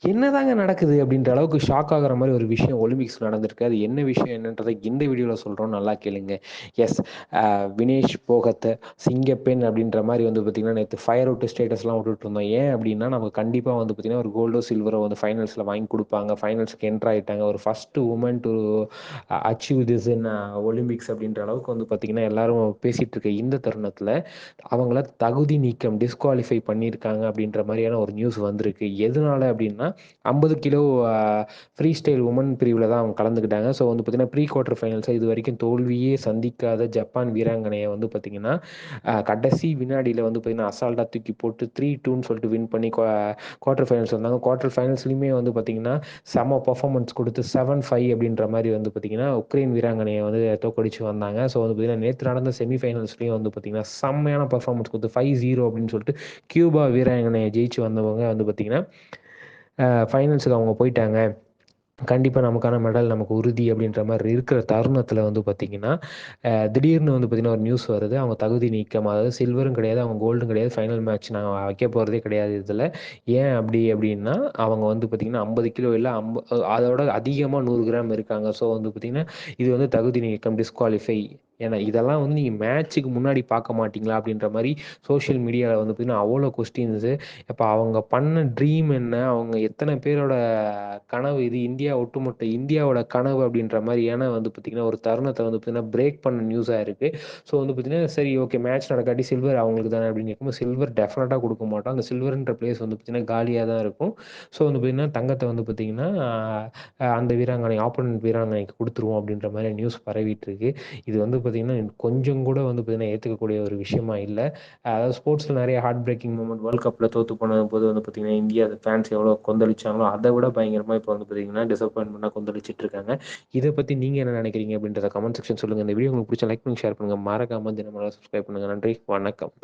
என்னதாங்க நடக்குது அப்படின்ற அளவுக்கு ஷாக் ஆகுற மாதிரி ஒரு விஷயம் ஒலிம்பிக்ஸ் நடந்திருக்கு. அது என்ன விஷயம் என்னன்றதை இந்த வீடியோவில் சொல்கிறோம், நல்லா கேளுங்க. எஸ், வினேஷ் போகத் சிங்கப்பெண் அப்படின்ற மாதிரி வந்து பார்த்தீங்கன்னா நேற்று ஃபயர் அவுட் ஸ்டேட்டஸ்லாம் விட்டுட்டு இருந்தோம். ஏன் அப்படின்னா நமக்கு கண்டிப்பாக வந்து பார்த்தீங்கன்னா ஒரு கோல்டோ சில்வரோ வந்து ஃபைனல்ஸில் வாங்கி கொடுப்பாங்க. ஃபைனல்ஸ்க்கு என்ட்ரு ஆகிட்டாங்க. ஒரு first woman to achieve this in Olympics அப்படின்ற அளவுக்கு வந்து பார்த்தீங்கன்னா எல்லாரும் பேசிகிட்டு இருக்க இந்த தருணத்தில் அவங்கள தகுதி நீக்கம் டிஸ்குவாலிஃபை பண்ணியிருக்காங்க அப்படின்ற மாதிரியான ஒரு நியூஸ் வந்திருக்கு. எதனால அப்படின்னா 50 கிலோ ஃப்ரீ ஸ்டைல் உமன் பிரிவில் தான் அவங்க கலந்துக்கிட்டாங்க. ஸோ வந்து பார்த்தீங்கன்னா ப்ரீ குவார்ட்டர் ஃபைனல்ஸை இது வரைக்கும் தோல்வியே சந்திக்காத ஜப்பான் வீராங்கனையை வந்து பார்த்தீங்கன்னா கடைசி வினாடியில் வந்து பார்த்தீங்கன்னா அசால்ட்டாக தூக்கி போட்டு 3-2ன்னு சொல்லிட்டு வின் பண்ணி குவார்ட்டர் ஃபைனல்ஸ் வந்தாங்க. குவார்ட்டர் ஃபைனல்ஸ்லையுமே வந்து பார்த்தீங்கன்னா செம பர்ஃபார்மன்ஸ் கொடுத்து 7-5 அப்படின்ற மாதிரி வந்து பார்த்தீங்கன்னா உக்ரைன் வீராங்கனையை வந்து தோக்கடிச்சு வந்தாங்க. ஸோ வந்து பார்த்தீங்கன்னா நேற்று நடந்த செமிஃபைனல்ஸ்லையும் வந்து பார்த்தீங்கன்னா செம்மையான பர்ஃபார்மன்ஸ் கொடுத்து 5-0 அப்படின்னு சொல்லிட்டு கியூபா வீராங்கனையை ஜெயிச்சு வந்தவங்க வந்து பார்த்தீங்கன்னா ஃபைனல்ஸுக்கு அவங்க போயிட்டாங்க. கண்டிப்பாக நமக்கான மெடல் நமக்கு உறுதி அப்படின்ற மாதிரி இருக்கிற தருணத்தில் வந்து பார்த்திங்கன்னா திடீர்னு வந்து பார்த்திங்கன்னா ஒரு நியூஸ் வருது. அவங்க தகுதி நீக்கம், அதாவது சில்வரும் கிடையாது, அவங்க கோல்டும் கிடையாது, ஃபைனல் மேட்ச் நாங்கள் வைக்க போகிறதே கிடையாது இதில். ஏன் அப்படின்னா அவங்க வந்து பார்த்திங்கன்னா 50 கிலோ இல்லை அதோட அதிகமாக 100 கிராம் இருக்காங்க. ஸோ வந்து பார்த்திங்கன்னா இது வந்து தகுதி நீக்கம், டிஸ்குவாலிஃபை. ஏன்னா இதெல்லாம் வந்து நீங்கள் மேட்ச்சுக்கு முன்னாடி பார்க்க மாட்டிங்களா அப்படின்ற மாதிரி சோஷியல் மீடியாவில் வந்து பார்த்திங்கன்னா அவ்வளோ கொஸ்டின்ஸு. இப்போ அவங்க பண்ண ட்ரீம் என்ன, அவங்க எத்தனை பேரோட கனவு இது, ஒட்டுமொத்த இந்தியாவோட கனவு அப்படின்ற மாதிரியான வந்து பார்த்திங்கன்னா ஒரு தருணத்தை வந்து பார்த்திங்கன்னா பிரேக் பண்ண நியூஸாக இருக்குது. ஸோ வந்து பார்த்திங்கன்னா சரி ஓகே, மேட்ச் நடக்காட்டி சில்வர் அவங்களுக்கு தானே அப்படின்னு கேட்கும்போது சில்வர் டெஃபினட்டாக கொடுக்க மாட்டோம். அந்த சில்வர்ன்ற பிளேஸ் வந்து பார்த்திங்கன்னா காலியாக தான் இருக்கும். ஸோ வந்து பார்த்திங்கன்னா தங்கத்தை வந்து பார்த்திங்கன்னா அந்த வீராங்கனை ஆப்போனன்ட் வீராங்கனைக்கு கொடுத்துருவோம் அப்படின்ற மாதிரி நியூஸ் பரவிட்டு இருக்கு. இது வந்து பார்த்திங்கன்னா கொஞ்சம் கூட வந்து பார்த்திங்கன்னா ஏற்றுக்கக்கூடிய ஒரு விஷயமா இல்லை. அதாவது ஸ்போர்ட்ஸில் நிறைய ஹார்ட் பிரேக்கிங் மூமெண்ட், வேர்ல்ட் கப்பில் தோற்று போன போது வந்து பார்த்திங்கன்னா இந்தியா ஃபேன்ஸ் எவ்வளோ கொந்தளிச்சாங்களோ அதை விட பயங்கரமாக இப்போ வந்து பார்த்திங்கன்னா டிசப்பாயின்மெண்ட்டாக கொந்தளிச்சிட்டு இருக்காங்க. இதை பற்றி நீங்கள் என்ன நினைக்கிறீங்க அப்படின்றத கமெண்ட் செக்ஷன் சொல்லுங்கள். இந்த வீடியோ உங்களுக்கு பிடிச்ச லைக் பண்ணி ஷேர் பண்ணுங்கள். மறக்காம தினமலர் சப்ஸ்கிரைப் பண்ணுங்கள். நன்றி, வணக்கம்.